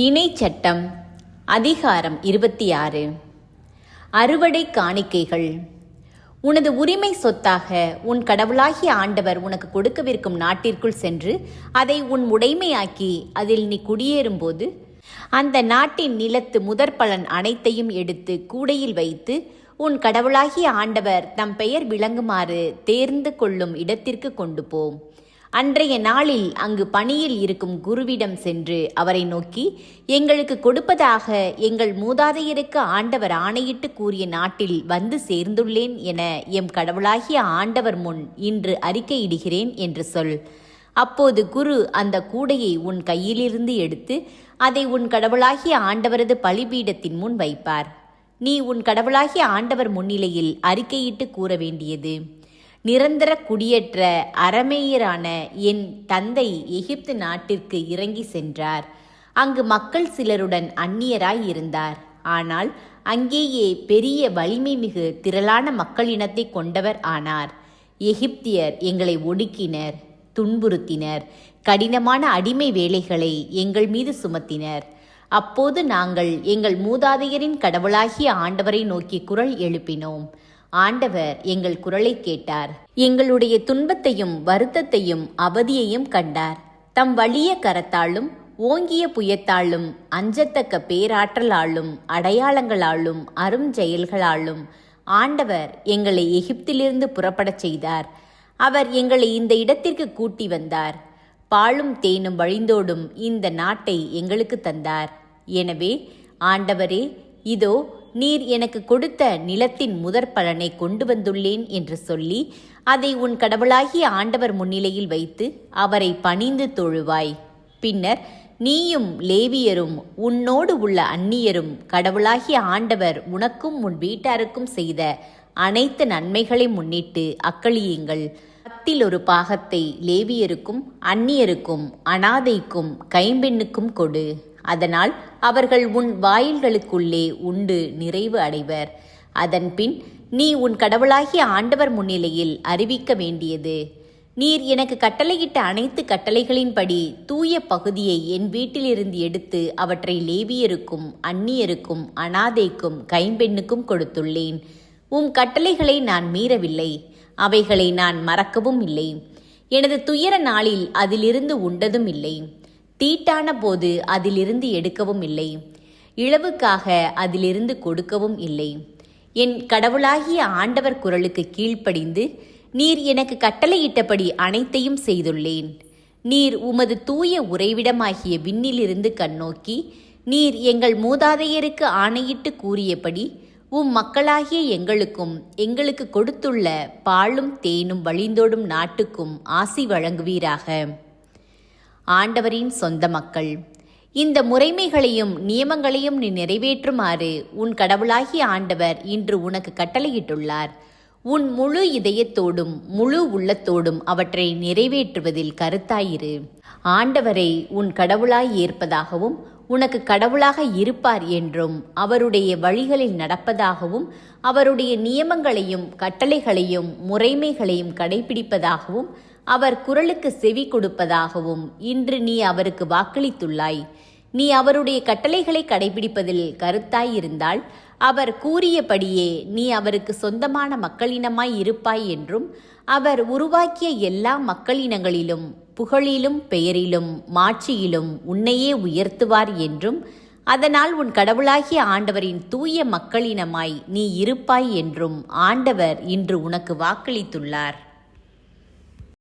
இணைச்சட்டம் அதிகாரம் 26. அறுவடை காணிக்கைகள். உனது உரிமை சொத்தாக உன் கடவுளாகிய ஆண்டவர் உனக்கு கொடுக்கவிருக்கும் நாட்டிற்குள் சென்று அதை உன் உடைமையாக்கி அதில் நீ குடியேறும்போது அந்த நாட்டின் நிலத்து முதற்பலன் அனைத்தையும் எடுத்து கூடையில் வைத்து உன் கடவுளாகிய ஆண்டவர் தம் பெயர் விளங்குமாறு தேர்ந்து கொள்ளும் இடத்திற்கு கொண்டு போ. அன்றைய நாளில் அங்கு பணியில் இருக்கும் குருவிடம் சென்று அவரை நோக்கி, எங்களுக்கு கொடுப்பதாக எங்கள் மூதாதையருக்கு ஆண்டவர் ஆணையிட்டு கூறிய நாட்டில் வந்து சேர்ந்துள்ளேன் என எம் கடவுளாகிய ஆண்டவர் முன் இன்று அறிக்கையிடுகிறேன் என்று சொல். அப்போது குரு அந்த கூடையை உன் கையிலிருந்து எடுத்து அதை உன் கடவுளாகிய ஆண்டவரது பலிபீடத்தின் முன் வைப்பார். நீ உன் கடவுளாகிய ஆண்டவர் முன்னிலையில் அறிக்கையிட்டு கூற வேண்டியது, நிரந்தர குடியேற்ற அரமேயரான என் தந்தை எகிப்து நாட்டிற்கு இறங்கி சென்றார். அங்கு மக்கள் சிலருடன் அந்நியராய் இருந்தார். ஆனால் அங்கேயே பெரிய வலிமை மிகு திரளான மக்களினத்தை கொண்டவர் ஆனார். எகிப்தியர் எங்களை ஒடுக்கினர், துன்புறுத்தினர், கடினமான அடிமை வேலைகளை எங்கள் மீது சுமத்தினர். அப்போது நாங்கள் எங்கள் மூதாதையரின் கடவுளாகிய ஆண்டவரை நோக்கி குரல் எழுப்பினோம். ஆண்டவர் எங்கள் குரலை கேட்டார். எங்களுடைய துன்பத்தையும் வருத்தத்தையும் அவதியையும் கண்டார். தம் வலிய கரத்தாலும் ஓங்கிய புயத்தாலும் அஞ்சத்தக்க பேராற்றலாலும் அடையாளங்களாலும் அரும் செயல்களாலும் ஆண்டவர் எங்களை எகிப்திலிருந்து புறப்படச் செய்தார். அவர் எங்களை இந்த இடத்திற்கு கூட்டி வந்தார். பாலும் தேனும் வழிந்தோடும் இந்த நாட்டை எங்களுக்கு தந்தார். எனவே ஆண்டவரே, இதோ நீர் எனக்கு கொடுத்த நிலத்தின் முதற் பலனை கொண்டு வந்துள்ளேன் என்று சொல்லி அதை உன் கடவுளாகிய ஆண்டவர் முன்னிலையில் வைத்து அவரை பணிந்து தொழுவாய். பின்னர் நீயும் லேவியரும் உன்னோடு உள்ள அந்நியரும் கடவுளாகிய ஆண்டவர் உனக்கும் உன் வீட்டாருக்கும் செய்த அனைத்து நன்மைகளை முன்னிட்டு அக்களியுங்கள். 10 பாகத்தை லேவியருக்கும் அந்நியருக்கும் அனாதைக்கும் கைம்பெண்ணுக்கும் கொடு. அதனால் அவர்கள் உன் வாயில்களுக்குள்ளே உண்டு நிறைவு அடைவர். அதன்பின் நீ உன் கடவுளாகிய ஆண்டவர் முன்னிலையில் அறிவிக்க வேண்டியது, நீர் எனக்கு கட்டளையிட்ட அனைத்து கட்டளைகளின்படி தூய பகுதியை என் வீட்டிலிருந்து எடுத்து அவற்றை லேவியருக்கும் அந்நியருக்கும் அனாதைக்கும் கைம்பெண்ணுக்கும் கொடுத்துள்ளேன். உம் கட்டளைகளை நான் மீறவில்லை, அவைகளை நான் மறக்கவும் இல்லை. எனது துயர நாளில் அதிலிருந்து உண்டதும் இல்லை. தீட்டான போது அதிலிருந்து எடுக்கவும் இல்லை. இழவுக்காக அதிலிருந்து கொடுக்கவும் இல்லை. என் கடவுளாகிய ஆண்டவர் குரலுக்கு கீழ்ப்படிந்து நீர் எனக்கு கட்டளையிட்டபடி அனைத்தையும் செய்துள்ளேன். நீர் உமது தூய உறைவிடமாகிய விண்ணிலிருந்து கண்ணோக்கி நீர் எங்கள் மூதாதையருக்கு ஆணையிட்டு கூறியபடி உம் மக்களாகிய எங்களுக்கு கொடுத்துள்ள பாலும் தேனும் வழிந்தோடும் நாட்டுக்கும் ஆசி வழங்குவீராக. ஆண்டவரின் சொந்த மக்கள், இந்த முறைமைகளையும் நியமங்களையும் நீ நிறைவேற்றுமாறு உன் கடவுளாகிய ஆண்டவர் இன்று உனக்கு கட்டளையிட்டுள்ளார். உன் முழு இதயத்தோடும் முழு உள்ளத்தோடும் அவற்றை நிறைவேற்றுவதில் கருத்தாயிரு. ஆண்டவரை உன் கடவுளாய் ஏற்பதாகவும் உனக்கு கடவுளாக இருப்பார் என்றும் அவருடைய வழிகளில் நடப்பதாகவும் அவருடைய நியமங்களையும் கட்டளைகளையும் முறைமைகளையும் கடைபிடிப்பதாகவும் அவர் குரலுக்கு செவி கொடுப்பதாகவும் இன்று நீ அவருக்கு வாக்களித்துள்ளாய். நீ அவருடைய கட்டளைகளை கடைபிடிப்பதில் கருத்தாயிருந்தால் அவர் கூறியபடியே நீ அவருக்கு சொந்தமான மக்களினமாய் இருப்பாய் என்றும் அவர் உருவாக்கிய எல்லா மக்களினங்களிலும் புகழிலும் பெயரிலும் மாட்சியிலும் உன்னையே உயர்த்துவார் என்றும் அதனால் உன் கடவுளாகிய ஆண்டவரின் தூய மக்களினமாய் நீ இருப்பாய் என்றும் ஆண்டவர் இன்று உனக்கு வாக்களித்துள்ளார்.